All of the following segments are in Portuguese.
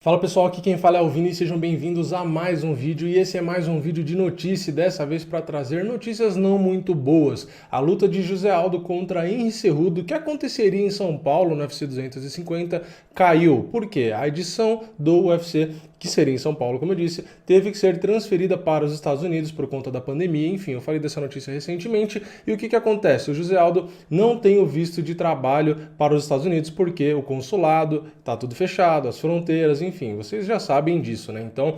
Fala pessoal, aqui quem fala é o Vini e sejam bem-vindos a mais um vídeo e esse é mais um vídeo de notícia, dessa vez para trazer notícias não muito boas. A luta de José Aldo contra Henry Cejudo, que aconteceria em São Paulo no UFC 250, caiu. Por quê? A edição do UFC, que seria em São Paulo, como eu disse, teve que ser transferida para os Estados Unidos por conta da pandemia. Enfim, eu falei dessa notícia recentemente. E o que acontece? O José Aldo não tem o visto de trabalho para os Estados Unidos porque o consulado está tudo fechado, as fronteiras, enfim, vocês já sabem disso, né? Então,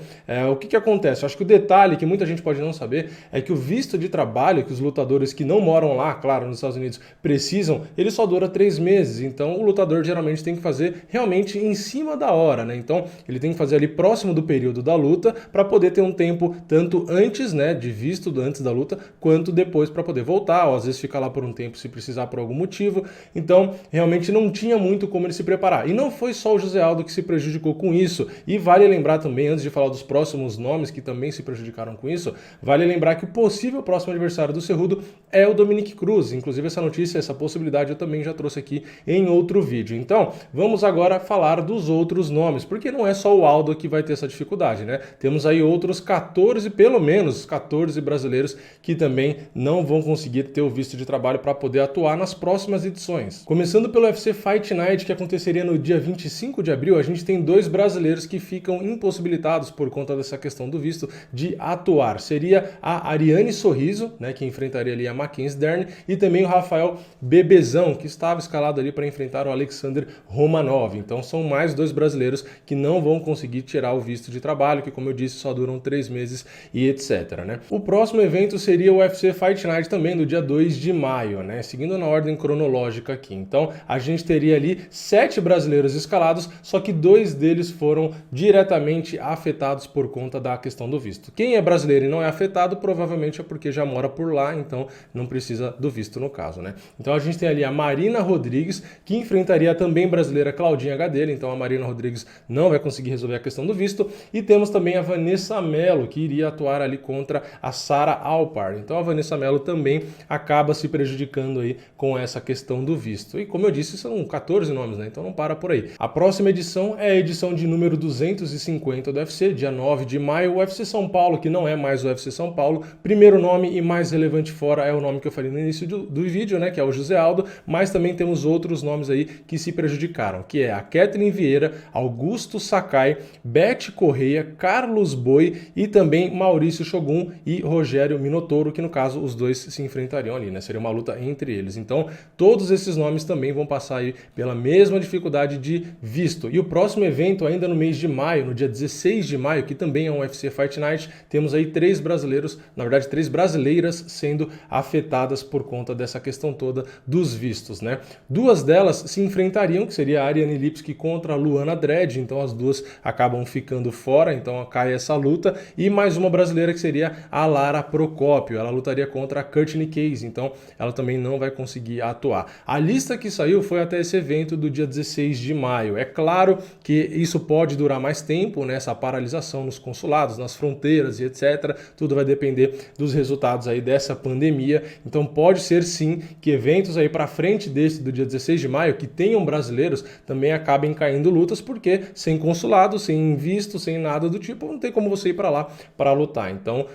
o que acontece? Eu acho que o detalhe que muita gente pode não saber é que o visto de trabalho que os lutadores que não moram lá, claro, nos Estados Unidos, precisam, ele só dura 3 meses. Então, o lutador geralmente tem que fazer realmente em cima da hora, né? Então, ele tem que fazer ali próximo do período da luta para poder ter um tempo tanto antes, né, de visto antes da luta, quanto depois para poder voltar, ou às vezes ficar lá por um tempo se precisar por algum motivo. Então, realmente não tinha muito como ele se preparar. E não foi só o José Aldo que se prejudicou com isso. E vale lembrar também, antes de falar dos próximos nomes que também se prejudicaram com isso, vale lembrar que o possível próximo adversário do Cejudo é o Dominick Cruz. Inclusive essa notícia, essa possibilidade eu também já trouxe aqui em outro vídeo. Então, vamos agora falar dos outros nomes, porque não é só o Aldo que vai ter essa dificuldade, né? Temos aí outros 14, pelo menos 14 brasileiros que também não vão conseguir ter o visto de trabalho para poder atuar nas próximas edições. Começando pelo UFC Fight Night, que aconteceria no dia 25 de abril, a gente tem dois brasileiros que ficam impossibilitados por conta dessa questão do visto de atuar. Seria a Ariane Sorriso, né, que enfrentaria ali a Mackenzie Dern, e também o Rafael Bebezão, que estava escalado ali para enfrentar o Alexander Romanov. Então são mais dois brasileiros que não vão conseguir tirar o visto de trabalho, que como eu disse, só duram 3 meses e etc, né? O próximo evento seria o UFC Fight Night também, no dia 2 de maio, né? Seguindo na ordem cronológica aqui. Então a gente teria ali 7 brasileiros escalados, só que 2 deles foram diretamente afetados por conta da questão do visto. Quem é brasileiro e não é afetado, provavelmente é porque já mora por lá, então não precisa do visto no caso, né? Então a gente tem ali a Marina Rodrigues, que enfrentaria a também brasileira Claudinha Gadelha, então a Marina Rodrigues não vai conseguir resolver a questão do visto, e temos também a Vanessa Mello, que iria atuar ali contra a Sara Alpar. Então a Vanessa Mello também acaba se prejudicando aí com essa questão do visto. E como eu disse, são 14 nomes, né? Então não para por aí. A próxima edição é a edição de número 250 do UFC, dia 9 de maio, o UFC São Paulo, que não é mais o UFC São Paulo. Primeiro nome e mais relevante fora é o nome que eu falei no início do vídeo, né, que é o José Aldo, mas também temos outros nomes aí que se prejudicaram, que é a Kathleen Vieira, Augusto Sakai, Beth Correia, Carlos Boi e também Maurício Shogun e Rogério Minotouro, que no caso os dois se enfrentariam ali, né, seria uma luta entre eles. Então todos esses nomes também vão passar aí pela mesma dificuldade de visto. E o próximo evento, ainda no mês de maio, no dia 16 de maio, que também é um UFC Fight Night, temos aí 3 brasileiros, na verdade 3 brasileiras sendo afetadas por conta dessa questão toda dos vistos, né? 2 delas se enfrentariam, que seria a Ariane Lipski contra a Luana Dredd, então as duas acabam ficando fora, então cai essa luta, e mais uma brasileira que seria a Lara Procópio, ela lutaria contra a Courtney Case, então ela também não vai conseguir atuar. A lista que saiu foi até esse evento do dia 16 de maio. É claro que isso pode durar mais tempo, né, essa paralisação nos consulados, nas fronteiras e etc. Tudo vai depender dos resultados aí dessa pandemia. Então pode ser sim que eventos aí para frente desse do dia 16 de maio que tenham brasileiros também acabem caindo lutas, porque sem consulado, sem visto, sem nada do tipo, não tem como você ir para lá para lutar. Então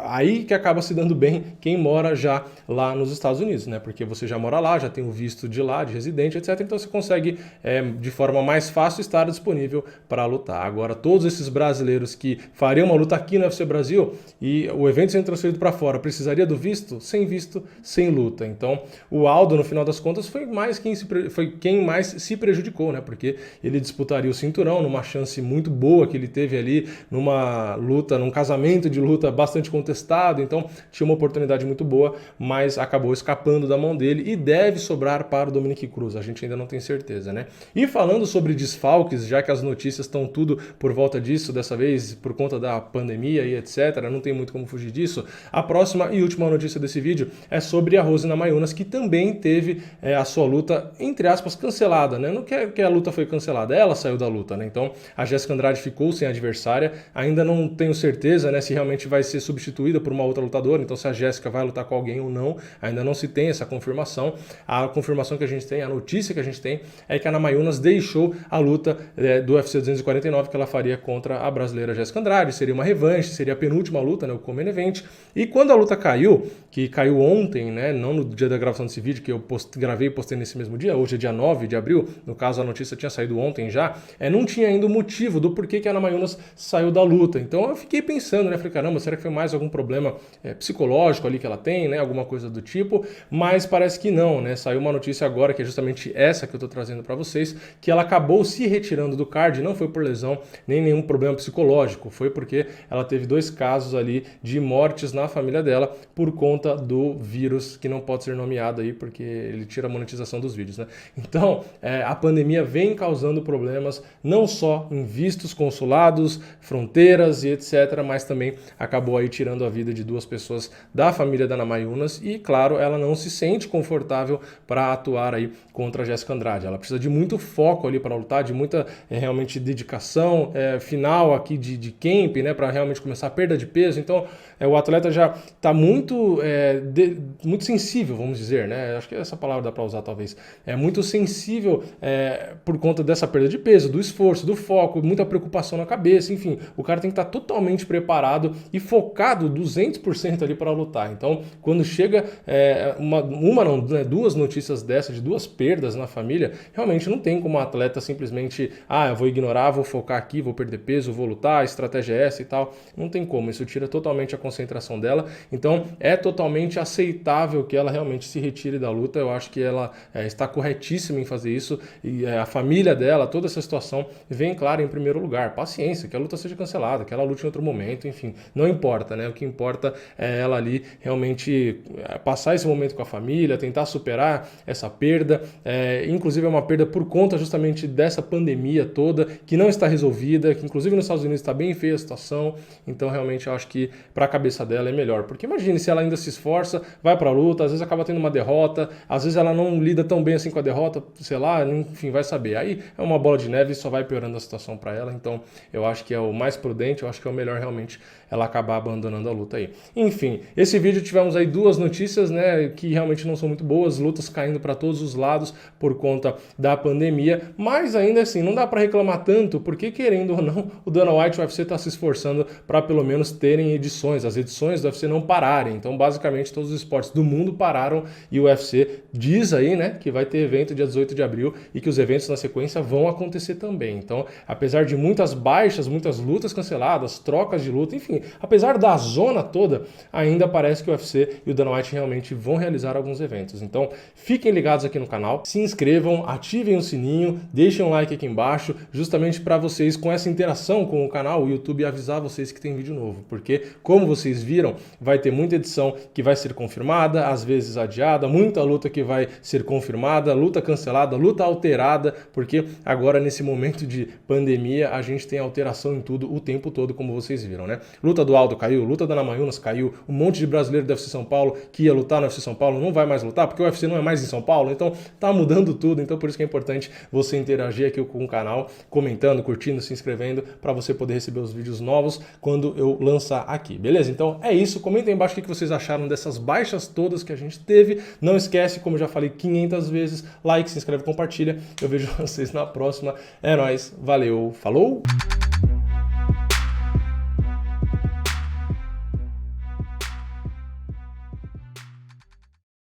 aí que acaba se dando bem quem mora já lá nos Estados Unidos, né? Porque você já mora lá, já tem o visto de lá, de residente, etc. Então você consegue de forma mais fácil estar disponível para lutar. Agora, todos esses brasileiros que fariam uma luta aqui no UFC Brasil e o evento sendo transferido para fora, precisaria do visto? Sem visto, sem luta. Então, o Aldo, no final das contas, foi quem mais se prejudicou, né? Porque ele disputaria o cinturão numa chance muito boa que ele teve ali, numa luta, num casamento de luta bastante contestado, então tinha uma oportunidade muito boa, mas acabou escapando da mão dele e deve sobrar para o Dominick Cruz. A gente ainda não tem certeza, né? E falando sobre desfalques, já que as notícias estão tudo por volta disso, dessa vez por conta da pandemia e etc, não tem muito como fugir disso, a próxima e última notícia desse vídeo é sobre a Rose Namajunas, que também teve a sua luta, entre aspas, cancelada, né? Não que a luta foi cancelada, ela saiu da luta, né? Então a Jéssica Andrade ficou sem adversária, ainda não tenho certeza, né, se realmente vai ser substituída por uma outra lutadora, então se a Jéssica vai lutar com alguém ou não, ainda não se tem essa confirmação. A confirmação que a gente tem, a notícia que a gente tem é que a Namajunas deixou a luta do UFC 249 que ela faria contra a brasileira Jéssica Andrade. Seria uma revanche, seria a penúltima luta, né, o co-main event. E quando a luta caiu, que caiu ontem, né, não no dia da gravação desse vídeo, que eu gravei e postei nesse mesmo dia, hoje é dia 9 de abril, no caso a notícia tinha saído ontem já, não tinha ainda o motivo do porquê que a Ana Mayunas saiu da luta. Então eu fiquei pensando, né, falei, caramba, será que foi mais algum problema psicológico ali que ela tem, né, alguma coisa do tipo, mas parece que não, né, saiu uma notícia agora, que é justamente essa que eu tô trazendo para vocês, que ela acabou se retirando do card, não foi por lesão, nem nenhum problema psicológico, foi porque ela teve 2 casos ali de mortes na família dela por conta do vírus, que não pode ser nomeado aí, porque ele tira a monetização dos vídeos, né? Então, a pandemia vem causando problemas, não só em vistos, consulados, fronteiras e etc., mas também acabou aí tirando a vida de 2 pessoas da família da Ana Mayunas e, claro, ela não se sente confortável para atuar aí contra a Jéssica Andrade. Ela precisa de muito foco ali para lutar, de muita realmente dedicação final aqui de camp, né, para realmente começar a perda de peso. Então, o atleta já está muito sensível, vamos dizer, né? Acho que essa palavra dá para usar talvez. É muito sensível por conta dessa perda de peso, do esforço, do foco, muita preocupação na cabeça, enfim. O cara tem que estar totalmente preparado e focado 200% ali para lutar. Então, quando chega não, 2 notícias dessas, de 2 perdas na família, realmente não tem como o atleta simplesmente, eu vou ignorar, vou focar aqui, vou perder peso, vou lutar, a estratégia é essa e tal. Não tem como, isso tira totalmente a concentração dela. Então, é totalmente aceitável que ela realmente se retire da luta. Eu acho que ela está corretíssima em fazer isso e a família dela, toda essa situação vem, claro, em primeiro lugar. Paciência, que a luta seja cancelada, que ela lute em outro momento, enfim, não importa, né? O que importa é ela ali realmente passar esse momento com a família, tentar superar essa perda, inclusive é uma perda por conta justamente dessa pandemia toda, que não está resolvida, que inclusive nos Estados Unidos está bem feia a situação. Então realmente eu acho que para a cabeça dela é melhor, porque imagine se ela ainda se esforça, vai para a luta, às vezes acaba tendo uma derrota, às vezes ela não lida tão bem assim com a derrota, sei lá, enfim, vai saber. Aí é uma bola de neve e só vai piorando a situação para ela. Então eu acho que é o mais prudente, eu acho que é o melhor realmente ela acabar abandonando a luta aí. Enfim, esse vídeo tivemos aí 2 notícias, né, que realmente não são muito boas, lutas caindo para todos os lados por conta da pandemia, mas ainda assim não dá para reclamar tanto, porque querendo ou não, o Dana White, o UFC está se esforçando para pelo menos terem edições, as edições do UFC não pararem. Então basicamente todos os esportes do mundo pararam e o UFC diz aí, né, que vai ter evento dia 18 de abril e que os eventos na sequência vão acontecer também. Então, apesar de muitas baixas, muitas lutas canceladas, trocas de luta, enfim, apesar da zona toda, ainda parece que o UFC e o Dana White realmente vão realizar alguns eventos. Então, fiquem ligados aqui no canal, se inscrevam, ativem o sininho, deixem um like aqui embaixo, justamente para vocês, com essa interação com o canal, o YouTube avisar vocês que tem vídeo novo, porque, como vocês viram, vai ter muita edição que vai ser confirmada, às vezes adiada, muita luta que vai ser confirmada, luta cancelada, luta alterada, porque agora, nesse momento de pandemia, a gente tem alteração em tudo o tempo todo, como vocês viram, né? Luta do Aldo caiu, luta da Ana Mayunas caiu, um monte de brasileiro do UFC São Paulo que ia lutar no UFC São Paulo não vai mais lutar, porque o UFC não é mais em São Paulo, então tá mudando tudo. Então por isso que é importante você interagir aqui com o canal, comentando, curtindo, se inscrevendo, para você poder receber os vídeos novos quando eu lançar aqui, beleza? Então é isso, comentem aí embaixo o que vocês acharam dessas baixas todas que a gente teve. Não esquece, como eu já falei 500 vezes, like, se inscreve, compartilha. Eu vejo vocês na próxima. É nóis, valeu, falou!